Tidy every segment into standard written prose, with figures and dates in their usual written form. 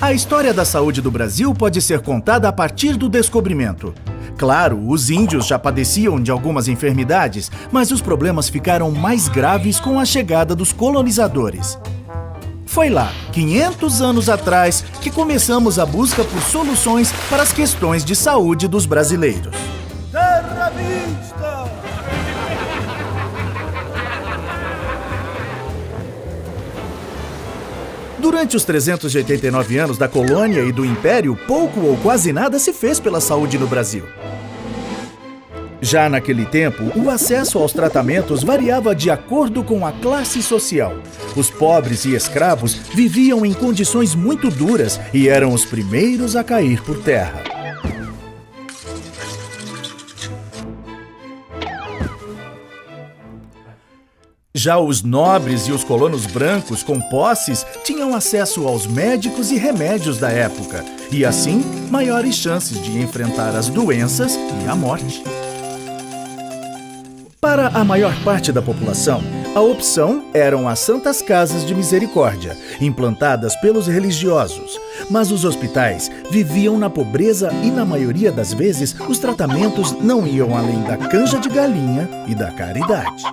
A história da saúde do Brasil pode ser contada a partir do descobrimento. Claro, os índios já padeciam de algumas enfermidades, mas os problemas ficaram mais graves com a chegada dos colonizadores. Foi lá, 500 anos atrás, que começamos a busca por soluções para as questões de saúde dos brasileiros. Terra vista! Durante os 389 anos da colônia e do império, pouco ou quase nada se fez pela saúde no Brasil. Já naquele tempo, o acesso aos tratamentos variava de acordo com a classe social. Os pobres e escravos viviam em condições muito duras e eram os primeiros a cair por terra. Já os nobres e os colonos brancos com posses tinham acesso aos médicos e remédios da época, e assim, maiores chances de enfrentar as doenças e a morte. Para a maior parte da população, a opção eram as Santas Casas de Misericórdia, implantadas pelos religiosos. Mas os hospitais viviam na pobreza e, na maioria das vezes, os tratamentos não iam além da canja de galinha e da caridade.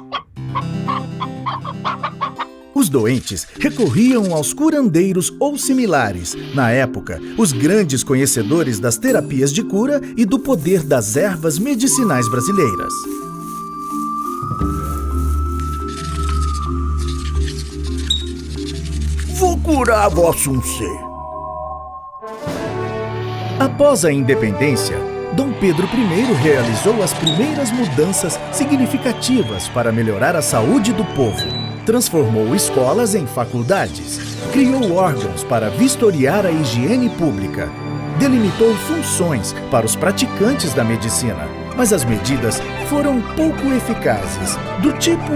Os doentes recorriam aos curandeiros ou similares. Na época, os grandes conhecedores das terapias de cura e do poder das ervas medicinais brasileiras. Vou curar vosso ser. Após a independência, Dom Pedro I realizou as primeiras mudanças significativas para melhorar a saúde do povo. Transformou escolas em faculdades, criou órgãos para vistoriar a higiene pública, delimitou funções para os praticantes da medicina, mas as medidas foram pouco eficazes, do tipo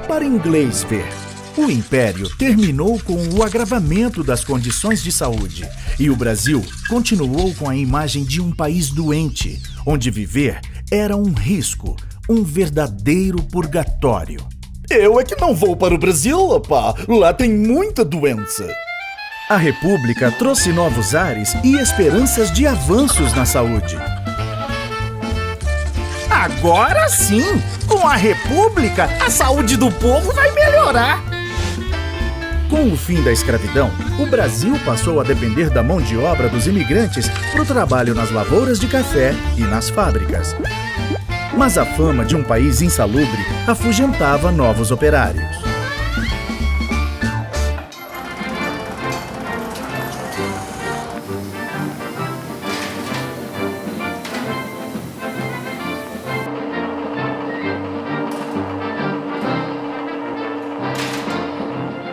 para inglês ver. O Império terminou com o agravamento das condições de saúde e o Brasil continuou com a imagem de um país doente, onde viver era um risco, um verdadeiro purgatório. Eu é que não vou para o Brasil, opá. Lá tem muita doença. A República trouxe novos ares e esperanças de avanços na saúde. Agora sim, com a República, a saúde do povo vai melhorar. Com o fim da escravidão, o Brasil passou a depender da mão de obra dos imigrantes para o trabalho nas lavouras de café e nas fábricas. Mas a fama de um país insalubre afugentava novos operários.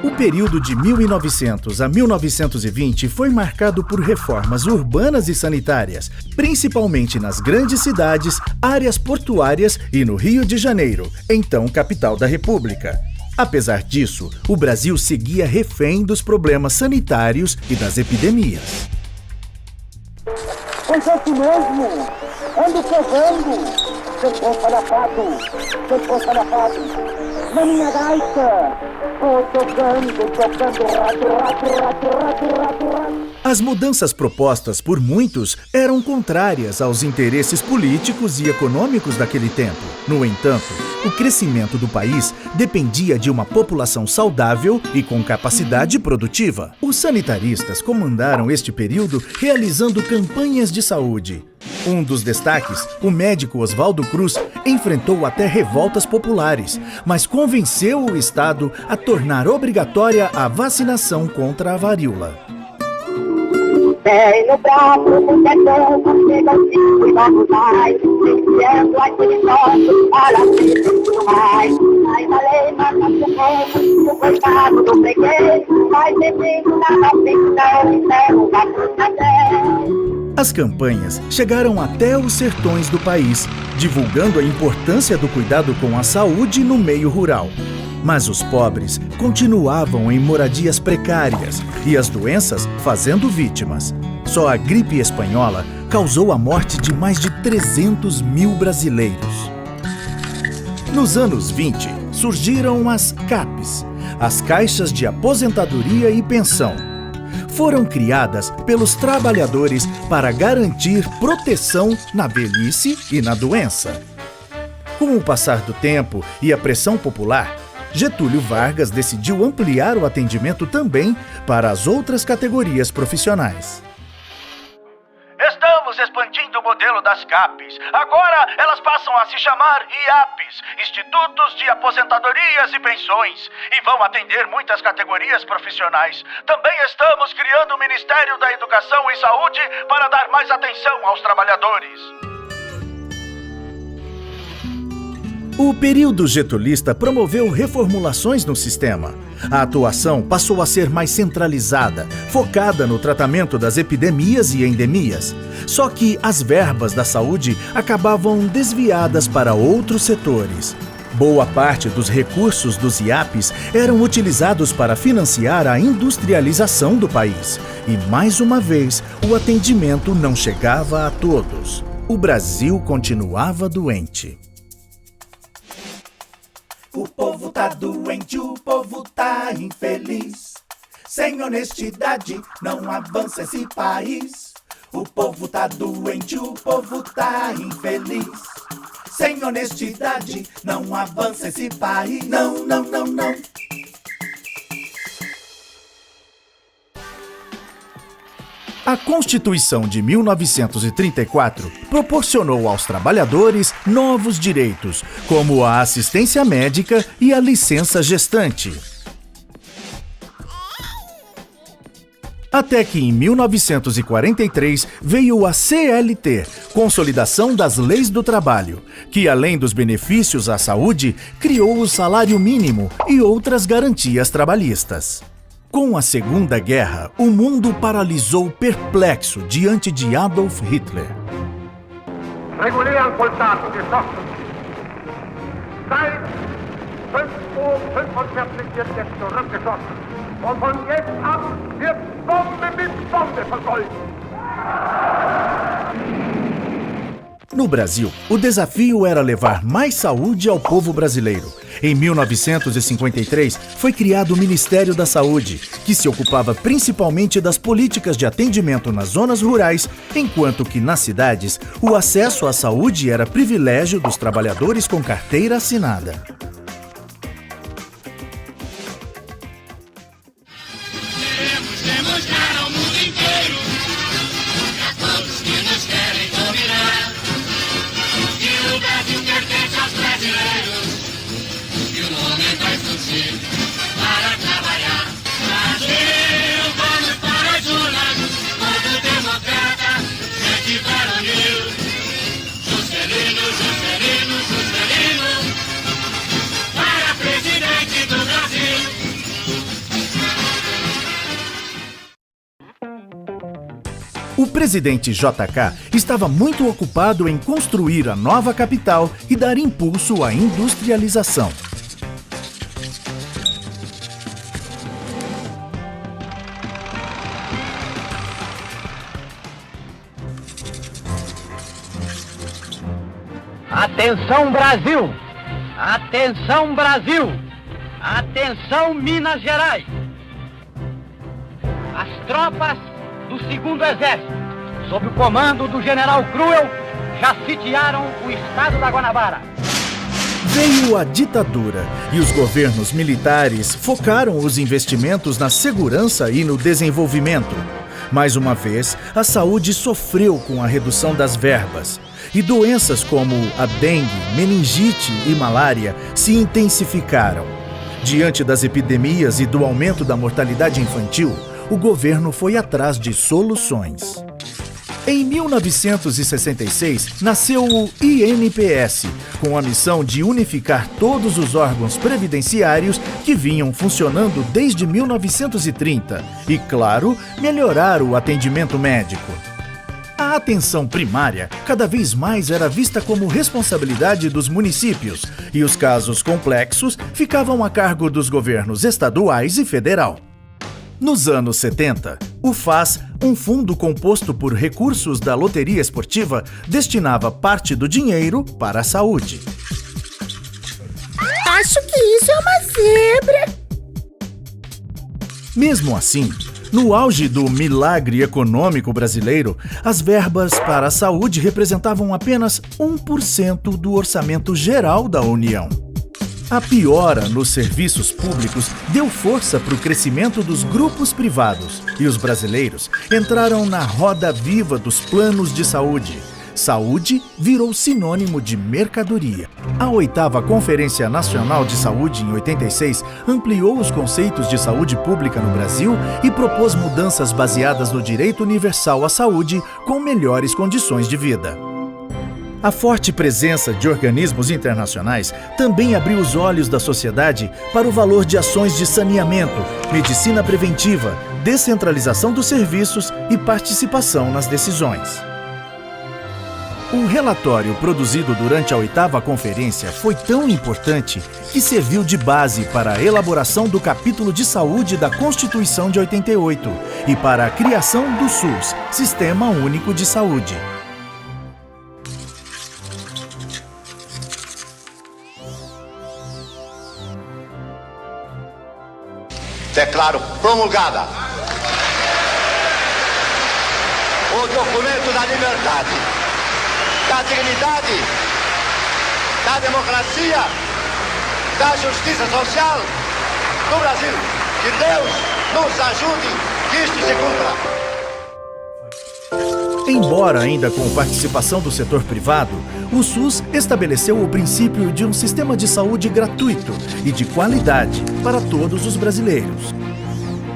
O período de 1900 a 1920 foi marcado por reformas urbanas e sanitárias, principalmente nas grandes cidades, áreas portuárias e no Rio de Janeiro, então capital da República. Apesar disso, o Brasil seguia refém dos problemas sanitários e das epidemias. Pois é isso mesmo! Ando chovendo! Chegou palhaçado! Chegou palhaçado! Na minha gaita! Vou tocando, rato. As mudanças propostas por muitos eram contrárias aos interesses políticos e econômicos daquele tempo. No entanto, o crescimento do país dependia de uma população saudável e com capacidade produtiva. Os sanitaristas comandaram este período realizando campanhas de saúde. Um dos destaques, o médico Oswaldo Cruz, enfrentou até revoltas populares, mas convenceu o Estado a tornar obrigatória a vacinação contra a varíola. Tem no braço um tetão, chega assim e vamos mais, enfiando aquele nosso, para ver tudo mais. Mas a lei mata o coitado do freguês, mas bebendo nada feito, não encerro a fruta dela. As campanhas chegaram até os sertões do país, divulgando a importância do cuidado com a saúde no meio rural. Mas os pobres continuavam em moradias precárias e as doenças fazendo vítimas. Só a gripe espanhola causou a morte de mais de 300 mil brasileiros. Nos anos 20, surgiram as CAPs, as Caixas de Aposentadoria e Pensão. Foram criadas pelos trabalhadores para garantir proteção na velhice e na doença. Com o passar do tempo e a pressão popular, Getúlio Vargas decidiu ampliar o atendimento também para as outras categorias profissionais. Estamos expandindo o modelo das CAPs. Agora elas passam a se chamar IAPs, Institutos de Aposentadorias e Pensões, e vão atender muitas categorias profissionais. Também estamos criando o Ministério da Educação e Saúde para dar mais atenção aos trabalhadores. O período getulista promoveu reformulações no sistema. A atuação passou a ser mais centralizada, focada no tratamento das epidemias e endemias. Só que as verbas da saúde acabavam desviadas para outros setores. Boa parte dos recursos dos IAPs eram utilizados para financiar a industrialização do país. E, mais uma vez, o atendimento não chegava a todos. O Brasil continuava doente. O povo tá doente, o povo tá infeliz. Sem honestidade não avança esse país. O povo tá doente, o povo tá infeliz. Sem honestidade não avança esse país. Não, não, não, não. A Constituição de 1934 proporcionou aos trabalhadores novos direitos, como a assistência médica e a licença gestante. Até que em 1943 veio a CLT, Consolidação das Leis do Trabalho, que além dos benefícios à saúde, criou o salário mínimo e outras garantias trabalhistas. Com a Segunda Guerra, o mundo paralisou perplexo diante de Adolf Hitler. Regulären Soldaten geschlossen. Seit 5:45 wird jetzt zurückgeschossen. Und von jetzt ab wird Bombe mit Bombe vergolten. No Brasil, o desafio era levar mais saúde ao povo brasileiro. Em 1953, foi criado o Ministério da Saúde, que se ocupava principalmente das políticas de atendimento nas zonas rurais, enquanto que nas cidades, o acesso à saúde era privilégio dos trabalhadores com carteira assinada. Queremos demonstrar ao mundo inteiro, a todos que nos querem dominar, que o Brasil pertence aos brasileiros. E o momento é surgir para trabalhar. Brasil, vamos para as urnas, povo democrata, gente varonil. Juscelino, Juscelino, Juscelino, para presidente do Brasil. O presidente JK estava muito ocupado em construir a nova capital e dar impulso à industrialização. Atenção, Brasil! Atenção, Brasil! Atenção, Minas Gerais! As tropas do 2º Exército, sob o comando do general Cruel, já sitiaram o estado da Guanabara. Veio a ditadura e os governos militares focaram os investimentos na segurança e no desenvolvimento. Mais uma vez, a saúde sofreu com a redução das verbas. E doenças como a dengue, meningite e malária se intensificaram. Diante das epidemias e do aumento da mortalidade infantil, o governo foi atrás de soluções. Em 1966, nasceu o INPS, com a missão de unificar todos os órgãos previdenciários que vinham funcionando desde 1930 e, claro, melhorar o atendimento médico. A atenção primária cada vez mais era vista como responsabilidade dos municípios e os casos complexos ficavam a cargo dos governos estaduais e federal. Nos anos 70, o FAS, um fundo composto por recursos da loteria esportiva, destinava parte do dinheiro para a saúde. Acho que isso é uma zebra. Mesmo assim, no auge do milagre econômico brasileiro, as verbas para a saúde representavam apenas 1% do orçamento geral da União. A piora nos serviços públicos deu força para o crescimento dos grupos privados e os brasileiros entraram na roda viva dos planos de saúde. Saúde virou sinônimo de mercadoria. A 8ª Conferência Nacional de Saúde, em 86, ampliou os conceitos de saúde pública no Brasil e propôs mudanças baseadas no direito universal à saúde com melhores condições de vida. A forte presença de organismos internacionais também abriu os olhos da sociedade para o valor de ações de saneamento, medicina preventiva, descentralização dos serviços e participação nas decisões. O relatório produzido durante a 8ª Conferência foi tão importante que serviu de base para a elaboração do capítulo de saúde da Constituição de 88 e para a criação do SUS, Sistema Único de Saúde. Declaro promulgada o documento da liberdade, da dignidade, da democracia, da justiça social do Brasil. Que Deus nos ajude que isto se cumpra. Embora ainda com participação do setor privado, o SUS estabeleceu o princípio de um sistema de saúde gratuito e de qualidade para todos os brasileiros.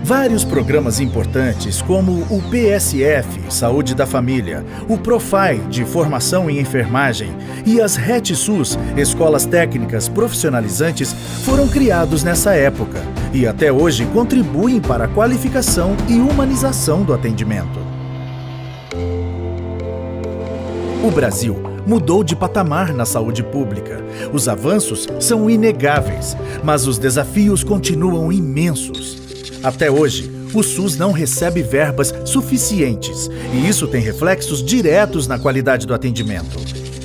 Vários programas importantes, como o PSF, Saúde da Família, o Profai, de Formação em Enfermagem, e as RET-SUS, Escolas Técnicas Profissionalizantes, foram criados nessa época e até hoje contribuem para a qualificação e humanização do atendimento. O Brasil mudou de patamar na saúde pública. Os avanços são inegáveis, mas os desafios continuam imensos. Até hoje, o SUS não recebe verbas suficientes e isso tem reflexos diretos na qualidade do atendimento.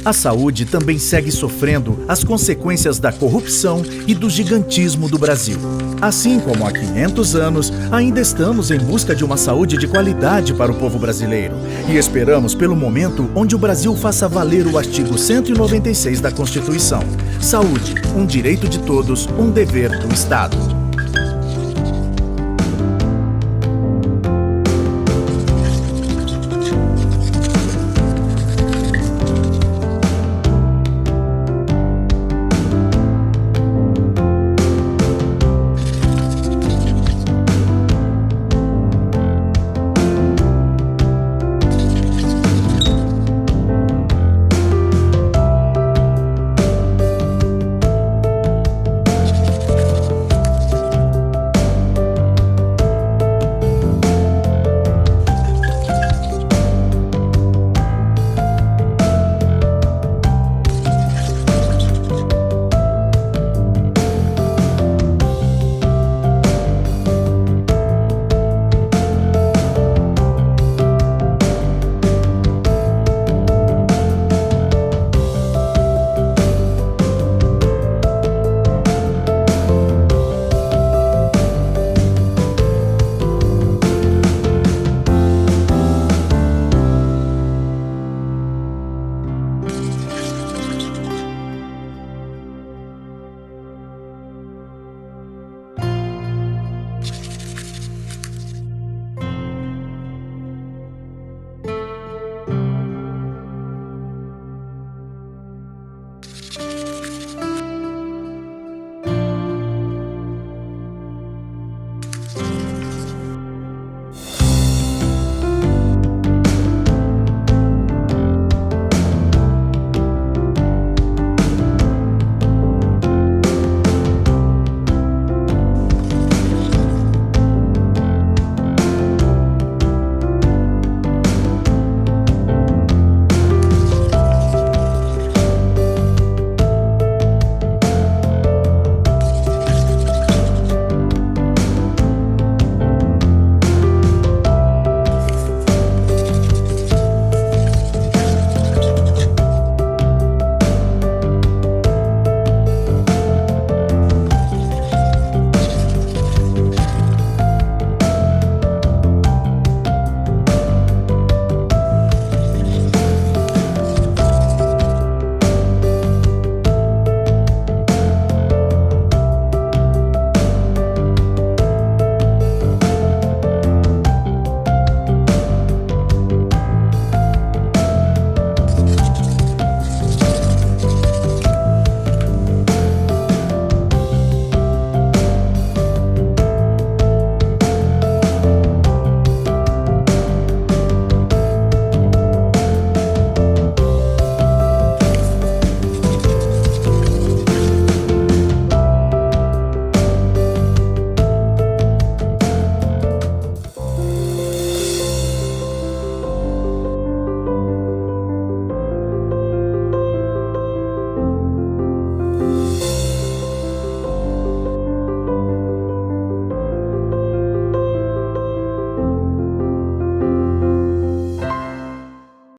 A saúde também segue sofrendo as consequências da corrupção e do gigantismo do Brasil. Assim como há 500 anos, ainda estamos em busca de uma saúde de qualidade para o povo brasileiro e esperamos pelo momento onde o Brasil faça valer o artigo 196 da Constituição. Saúde, um direito de todos, um dever do Estado.